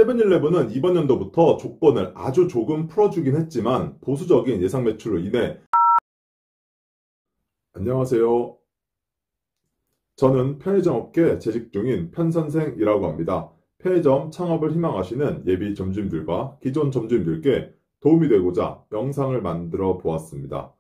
세븐일레븐은 이번 연도부터 조건을 아주 조금 풀어주긴 했지만 보수적인 예상 매출로 인해 안녕하세요. 저는 편의점 업계 재직 중인 편선생이라고 합니다. 편의점 창업을 희망하시는 예비 점주님들과 기존 점주님들께 도움이 되고자 영상을 만들어 보았습니다.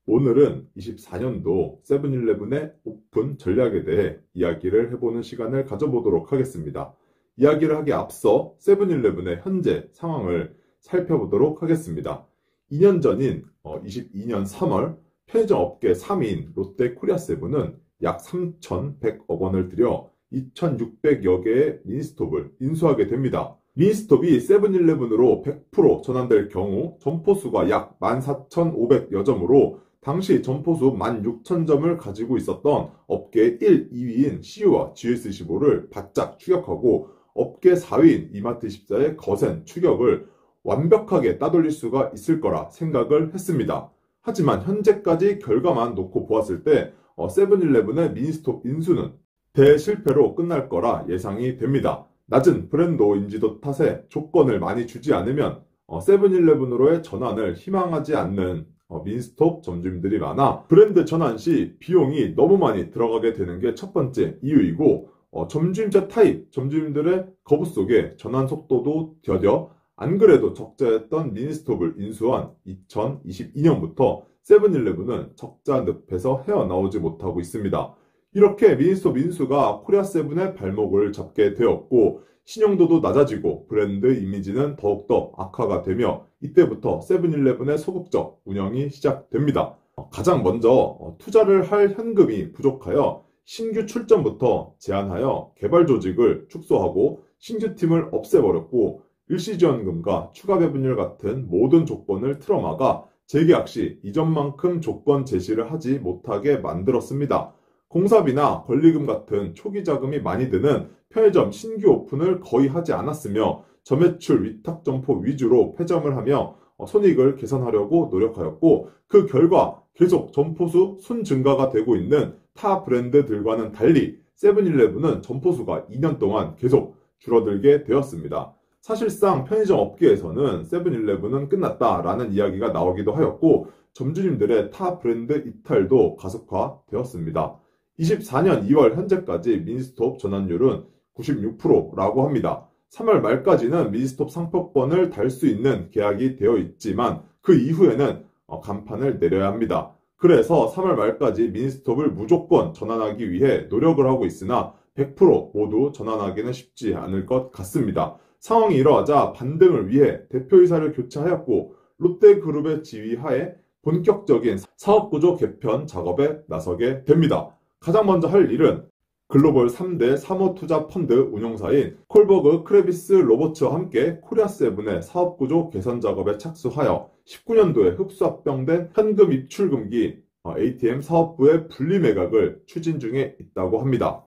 오늘은 24년도 세븐일레븐의 오픈 전략에 대해 이야기를 해보는 시간을 가져보도록 하겠습니다. 이야기를 하기에 앞서 세븐일레븐의 현재 상황을 살펴보도록 하겠습니다. 2년 전인 22년 3월 편의점 업계 3위인 롯데코리아세븐은 약 3,100억 원을 들여 2,600여 개의 미니스톱을 인수하게 됩니다. 미니스톱이 세븐일레븐으로 100% 전환될 경우 점포수가 약 14,500여 점으로 당시 점포수 16,000점을 가지고 있었던 업계 1, 2위인 CU와 GS25를 바짝 추격하고 업계 4위인 이마트24의 거센 추격을 완벽하게 따돌릴 수가 있을 거라 생각을 했습니다. 하지만 현재까지 결과만 놓고 보았을 때 세븐일레븐의 미니스톱 인수는 대실패로 끝날 거라 예상이 됩니다. 낮은 브랜드 인지도 탓에 조건을 많이 주지 않으면 세븐일레븐으로의 전환을 희망하지 않는 미니스톱 점주님들이 많아 브랜드 전환 시 비용이 너무 많이 들어가게 되는 게 첫 번째 이유이고 점주임자 타입 점주님들의 거부 속에 전환 속도도 더뎌 안 그래도 적자였던 미니스톱을 인수한 2022년부터 세븐일레븐은 적자 늪에서 헤어나오지 못하고 있습니다. 이렇게 미니스톱 인수가 코리아세븐의 발목을 잡게 되었고 신용도도 낮아지고 브랜드 이미지는 더욱더 악화가 되며 이때부터 세븐일레븐의 소극적 운영이 시작됩니다. 가장 먼저 투자를 할 현금이 부족하여 신규 출전부터 제한하여 개발 조직을 축소하고 신규 팀을 없애버렸고 일시지원금과 추가 배분율 같은 모든 조건을 틀어막아 재계약 시 이전만큼 조건 제시를 하지 못하게 만들었습니다. 공사비나 권리금 같은 초기 자금이 많이 드는 편의점 신규 오픈을 거의 하지 않았으며 저매출 위탁 점포 위주로 폐점을 하며 손익을 개선하려고 노력하였고 그 결과 계속 점포수 순 증가가 되고 있는 타 브랜드들과는 달리 세븐일레븐은 점포수가 2년 동안 계속 줄어들게 되었습니다. 사실상 편의점 업계에서는 세븐일레븐은 끝났다라는 이야기가 나오기도 하였고 점주님들의 타 브랜드 이탈도 가속화되었습니다. 24년 2월 현재까지 미니스톱 전환율은 96%라고 합니다. 3월 말까지는 미니스톱 상표권을 달 수 있는 계약이 되어 있지만 그 이후에는 간판을 내려야 합니다. 그래서 3월 말까지 미니스톱을 무조건 전환하기 위해 노력을 하고 있으나 100% 모두 전환하기는 쉽지 않을 것 같습니다. 상황이 이러하자 반등을 위해 대표이사를 교체하였고 롯데그룹의 지휘하에 본격적인 사업구조 개편 작업에 나서게 됩니다. 가장 먼저 할 일은 글로벌 3대 사모투자 펀드 운용사인 콜버그 크레비스 로버츠와 함께 코리아세븐의 사업구조 개선 작업에 착수하여 19년도에 흡수합병된 현금 입출금기 ATM 사업부의 분리매각을 추진 중에 있다고 합니다.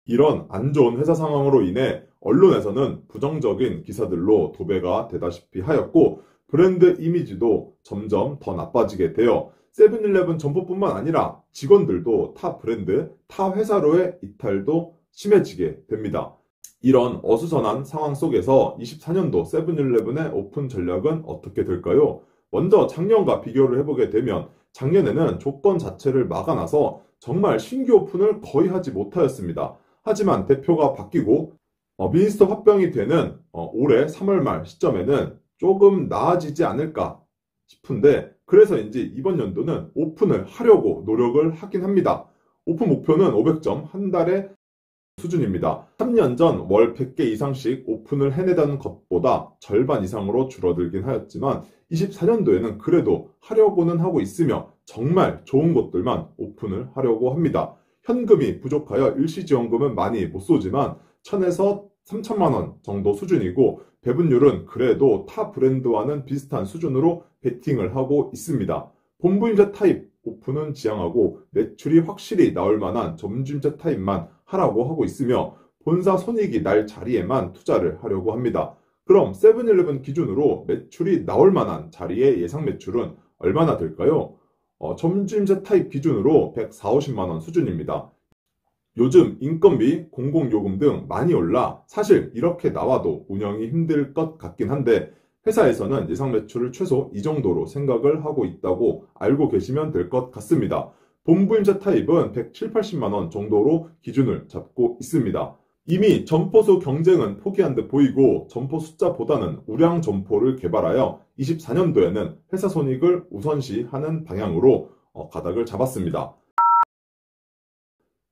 이런 안 좋은 회사 상황으로 인해 언론에서는 부정적인 기사들로 도배가 되다시피 하였고 브랜드 이미지도 점점 더 나빠지게 되어 세븐일레븐 점포뿐만 아니라 직원들도 타 브랜드, 타 회사로의 이탈도 심해지게 됩니다. 이런 어수선한 상황 속에서 24년도 세븐일레븐의 오픈 전략은 어떻게 될까요? 먼저 작년과 비교를 해보게 되면 작년에는 조건 자체를 막아놔서 정말 신규 오픈을 거의 하지 못하였습니다. 하지만 대표가 바뀌고 미니스톱 합병이 되는 올해 3월 말 시점에는 조금 나아지지 않을까 싶은데 그래서인지 이번 연도는 오픈을 하려고 노력을 하긴 합니다. 오픈 목표는 500점 한 달의 수준입니다. 3년 전 월 100개 이상씩 오픈을 해내던 것보다 절반 이상으로 줄어들긴 하였지만 24년도에는 그래도 하려고는 하고 있으며 정말 좋은 곳들만 오픈을 하려고 합니다. 현금이 부족하여 일시지원금은 많이 못 쏘지만 1,000에서 3천만 원 정도 수준이고 배분율은 그래도 타 브랜드와는 비슷한 수준으로 베팅을 하고 있습니다. 본부임자 타입 오픈은 지향하고 매출이 확실히 나올 만한 점주임자 타입만 하라고 하고 있으며 본사 손익이 날 자리에만 투자를 하려고 합니다. 그럼 세븐일레븐 기준으로 매출이 나올 만한 자리의 예상 매출은 얼마나 될까요? 점주임자 타입 기준으로 140, 50만 원 수준입니다. 요즘 인건비, 공공요금 등 많이 올라 사실 이렇게 나와도 운영이 힘들 것 같긴 한데 회사에서는 예상 매출을 최소 이 정도로 생각을 하고 있다고 알고 계시면 될 것 같습니다. 본부임자 타입은 170, 80만 원 정도로 기준을 잡고 있습니다. 이미 점포수 경쟁은 포기한 듯 보이고 점포 숫자보다는 우량 점포를 개발하여 24년도에는 회사 손익을 우선시하는 방향으로 가닥을 잡았습니다.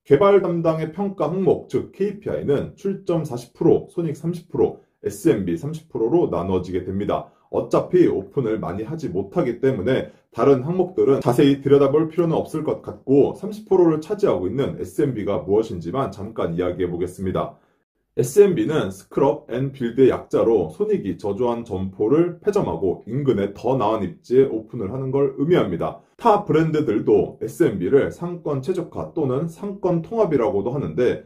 개발 담당의 평가 항목, 즉 KPI는 출점 40%, 손익 30%, SMB 30%로 나눠지게 됩니다. 어차피 오픈을 많이 하지 못하기 때문에 다른 항목들은 자세히 들여다볼 필요는 없을 것 같고 30%를 차지하고 있는 SMB가 무엇인지만 잠깐 이야기해 보겠습니다. SMB는 스크럽 앤 빌드의 약자로 손익이 저조한 점포를 폐점하고 인근에 더 나은 입지에 오픈을 하는 걸 의미합니다. 타 브랜드들도 SMB를 상권 최적화 또는 상권 통합이라고도 하는데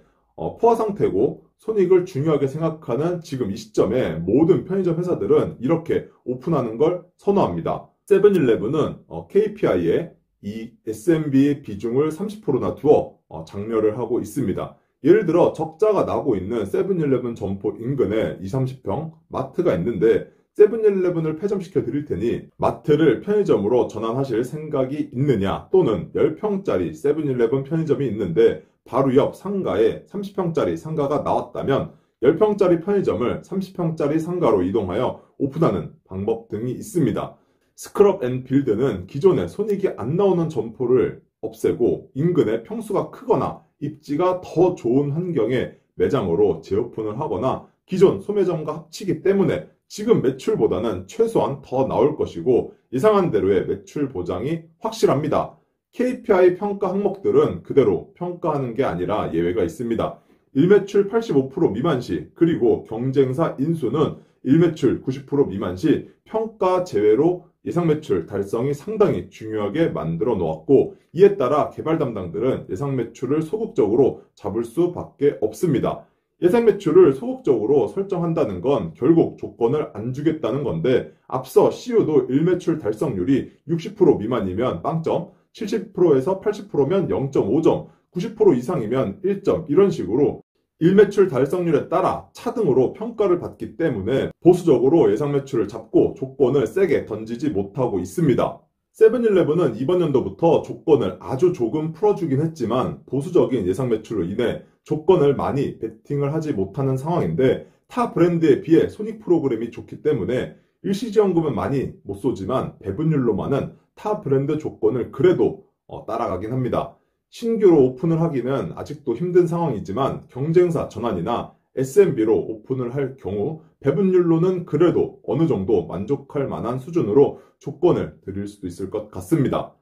포화 상태고 손익을 중요하게 생각하는 지금 이 시점에 모든 편의점 회사들은 이렇게 오픈하는 걸 선호합니다. 세븐일레븐은 KPI에 이 SMB의 비중을 30%나 두어 장려를 하고 있습니다. 예를 들어 적자가 나고 있는 세븐일레븐 점포 인근에 20, 30평 마트가 있는데 세븐일레븐을 폐점시켜 드릴 테니 마트를 편의점으로 전환하실 생각이 있느냐, 또는 10평짜리 세븐일레븐 편의점이 있는데 바로 옆 상가에 30평짜리 상가가 나왔다면 10평짜리 편의점을 30평짜리 상가로 이동하여 오픈하는 방법 등이 있습니다. 스크럽 앤 빌드는 기존에 손익이 안 나오는 점포를 없애고 인근에 평수가 크거나 입지가 더 좋은 환경의 매장으로 재오픈을 하거나 기존 소매점과 합치기 때문에 지금 매출보다는 최소한 더 나올 것이고 예상한 대로의 매출 보장이 확실합니다. KPI 평가 항목들은 그대로 평가하는 게 아니라 예외가 있습니다. 일매출 85% 미만 시, 그리고 경쟁사 인수는 일매출 90% 미만 시 평가 제외로 예상 매출 달성이 상당히 중요하게 만들어 놓았고, 이에 따라 개발 담당들은 예상 매출을 소극적으로 잡을 수밖에 없습니다. 예상 매출을 소극적으로 설정한다는 건 결국 조건을 안 주겠다는 건데, 앞서 CU도 일매출 달성률이 60% 미만이면 빵점, 70%에서 80%면 0.5점, 90% 이상이면 1점, 이런 식으로 일매출 달성률에 따라 차등으로 평가를 받기 때문에 보수적으로 예상 매출을 잡고 조건을 세게 던지지 못하고 있습니다. 세븐일레븐은 이번 연도부터 조건을 아주 조금 풀어주긴 했지만 보수적인 예상 매출로 인해 조건을 많이 베팅을 하지 못하는 상황인데, 타 브랜드에 비해 손익 프로그램이 좋기 때문에 일시지원금은 많이 못 쏘지만 배분율로만은 타 브랜드 조건을 그래도 따라가긴 합니다. 신규로 오픈을 하기는 아직도 힘든 상황이지만 경쟁사 전환이나 SMB로 오픈을 할 경우 배분율로는 그래도 어느 정도 만족할 만한 수준으로 조건을 드릴 수도 있을 것 같습니다.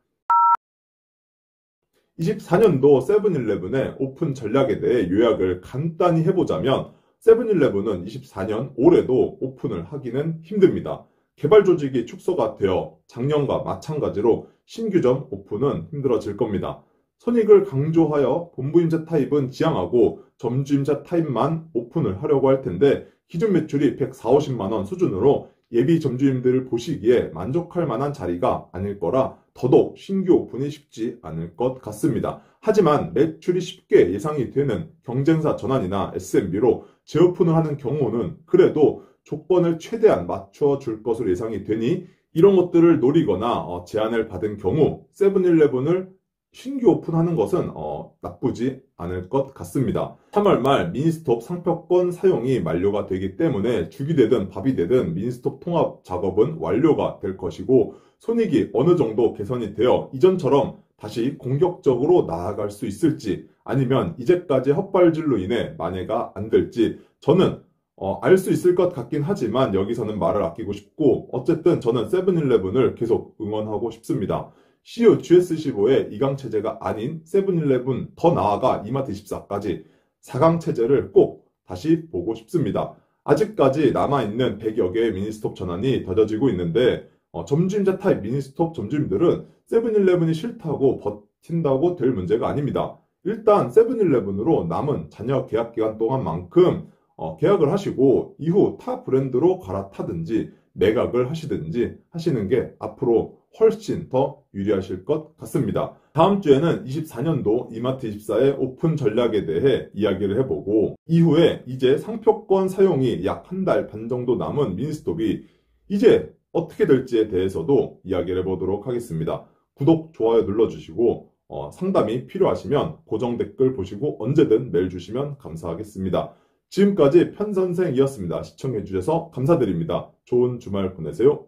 24년도 세븐일레븐의 오픈 전략에 대해 요약을 간단히 해보자면, 세븐일레븐은 24년 올해도 오픈을 하기는 힘듭니다. 개발 조직이 축소가 되어 작년과 마찬가지로 신규점 오픈은 힘들어질 겁니다. 손익을 강조하여 본부임자 타입은 지양하고 점주임자 타입만 오픈을 하려고 할 텐데, 기존 매출이 140, 50만 원 수준으로 예비 점주임들을 보시기에 만족할 만한 자리가 아닐 거라 더더욱 신규 오픈이 쉽지 않을 것 같습니다. 하지만 매출이 쉽게 예상이 되는 경쟁사 전환이나 SMB로 재오픈을 하는 경우는 그래도 조건을 최대한 맞춰 줄 것으로 예상이 되니 이런 것들을 노리거나 제안을 받은 경우 세븐일레븐을 신규 오픈하는 것은 나쁘지 않을 것 같습니다. 3월 말 미니스톱 상표권 사용이 만료가 되기 때문에 죽이 되든 밥이 되든 미니스톱 통합 작업은 완료가 될 것이고, 손익이 어느 정도 개선이 되어 이전처럼 다시 공격적으로 나아갈 수 있을지, 아니면 이제까지 헛발질로 인해 만회가 안 될지 저는 알 수 있을 것 같긴 하지만 여기서는 말을 아끼고 싶고, 어쨌든 저는 세븐일레븐을 계속 응원하고 싶습니다. CU GS15의 2강 체제가 아닌 세븐일레븐, 더 나아가 이마트24까지 4강 체제를 꼭 다시 보고 싶습니다. 아직까지 남아있는 100여 개의 미니스톱 전환이 더뎌지고 있는데 점주임자 타입 미니스톱 점주임들은 세븐일레븐이 싫다고 버틴다고 될 문제가 아닙니다. 일단 세븐일레븐으로 남은 잔여 계약 기간 동안만큼 계약을 하시고 이후 타 브랜드로 갈아타든지 매각을 하시든지 하시는 게 앞으로 훨씬 더 유리하실 것 같습니다. 다음 주에는 24년도 이마트24의 오픈 전략에 대해 이야기를 해보고 이후에 이제 상표권 사용이 약 한 달 반 정도 남은 미니스톱이 이제 어떻게 될지에 대해서도 이야기를 해보도록 하겠습니다. 구독, 좋아요 눌러주시고 상담이 필요하시면 고정 댓글 보시고 언제든 메일 주시면 감사하겠습니다. 지금까지 편선생이었습니다. 시청해주셔서 감사드립니다. 좋은 주말 보내세요.